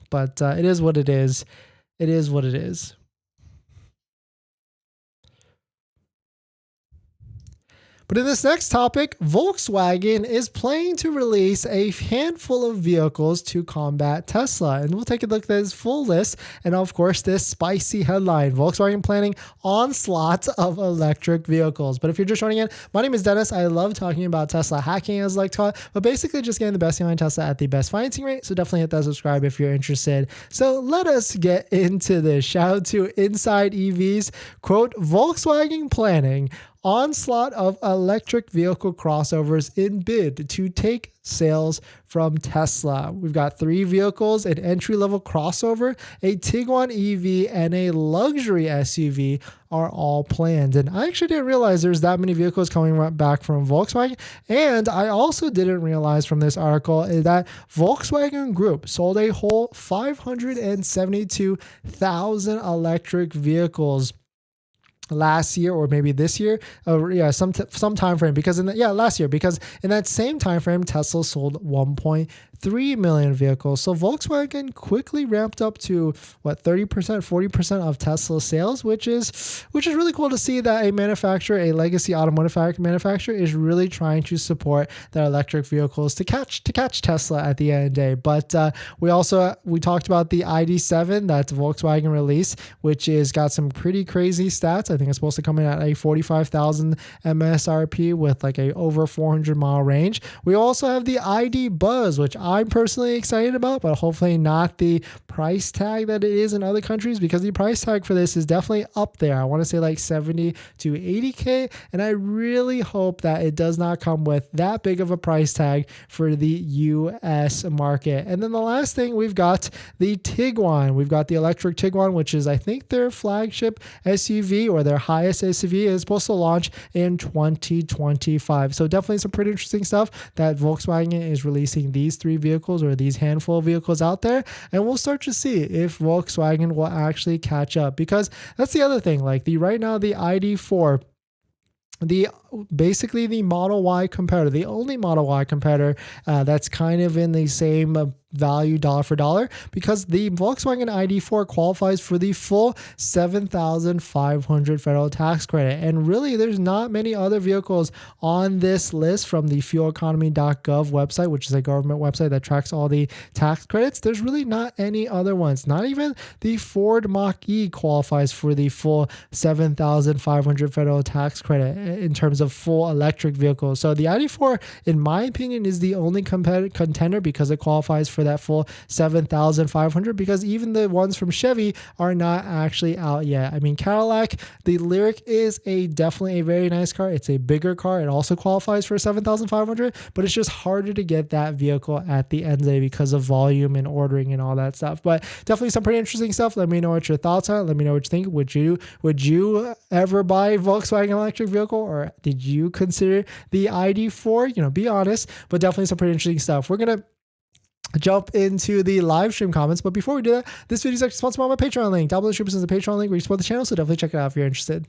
but it is what it is. It is what it is. But in this next topic, Volkswagen is planning to release a handful of vehicles to combat Tesla. And we'll take a look at this full list. And of course, this spicy headline, Volkswagen planning onslaught of electric vehicles. But if you're just joining in, my name is Dennis. I love talking about Tesla hacking, as I like to, but basically just getting the best behind Tesla at the best financing rate. So definitely hit that subscribe if you're interested. So let us get into this. Shout out to Inside EVs, quote, Volkswagen planning onslaught of electric vehicle crossovers in bid to take sales from Tesla. We've got 3 vehicles, an entry-level crossover, a Tiguan EV, and a luxury SUV are all planned. And I actually didn't realize there's that many vehicles coming right back from Volkswagen. And I also didn't realize from this article that Volkswagen Group sold a whole 572,000 electric vehicles last year, or maybe this year, some time frame, because last year, because in that same time frame Tesla sold 1.3 million vehicles. So Volkswagen quickly ramped up to what, 30%, 40% of Tesla sales, which is really cool to see that a manufacturer, a legacy automotive manufacturer, is really trying to support their electric vehicles to catch Tesla at the end of the day. But we talked about the ID.7 that Volkswagen released, which is got some pretty crazy stats. I think it's supposed to come in at a 45,000 MSRP with like a over 400-mile range. We also have the ID Buzz, which I'm personally excited about, but hopefully not the price tag that it is in other countries, because the price tag for this is definitely up there. I want to say like 70 to 80K, and I really hope that it does not come with that big of a price tag for the US market. And then the last thing, we've got the Tiguan. We've got the electric Tiguan, which is, I think, their flagship SUV, or their highest SUV, is supposed to launch in 2025. So definitely some pretty interesting stuff that Volkswagen is releasing these 3 vehicles, or these handful of vehicles out there, and we'll start to see if Volkswagen will actually catch up, because that's the other thing. Like right now, the ID.4, basically the Model Y competitor, the only Model Y competitor that's kind of in the same value dollar for dollar, because the Volkswagen ID.4 qualifies for the full $7,500 federal tax credit. And really, there's not many other vehicles on this list from the fueleconomy.gov website, which is a government website that tracks all the tax credits. There's really not any other ones. Not even the Ford Mach-E qualifies for the full $7,500 federal tax credit in terms of full electric vehicles. So the ID.4, in my opinion, is the only contender, because it qualifies for that full $7,500, because even the ones from Chevy are not actually out yet. I mean, Cadillac, the Lyriq is definitely a very nice car. It's a bigger car. It also qualifies for $7,500, but it's just harder to get that vehicle at the end of the day because of volume and ordering and all that stuff. But definitely some pretty interesting stuff. Let me know what your thoughts are. Let me know what you think. Would you ever buy a Volkswagen electric vehicle, or did you consider the ID.4? Be honest, but definitely some pretty interesting stuff. We're going to jump into the live stream comments, but before we do that, this video is actually sponsored by my Patreon link. Down below the description is the Patreon link where you support the channel, so definitely check it out if you're interested.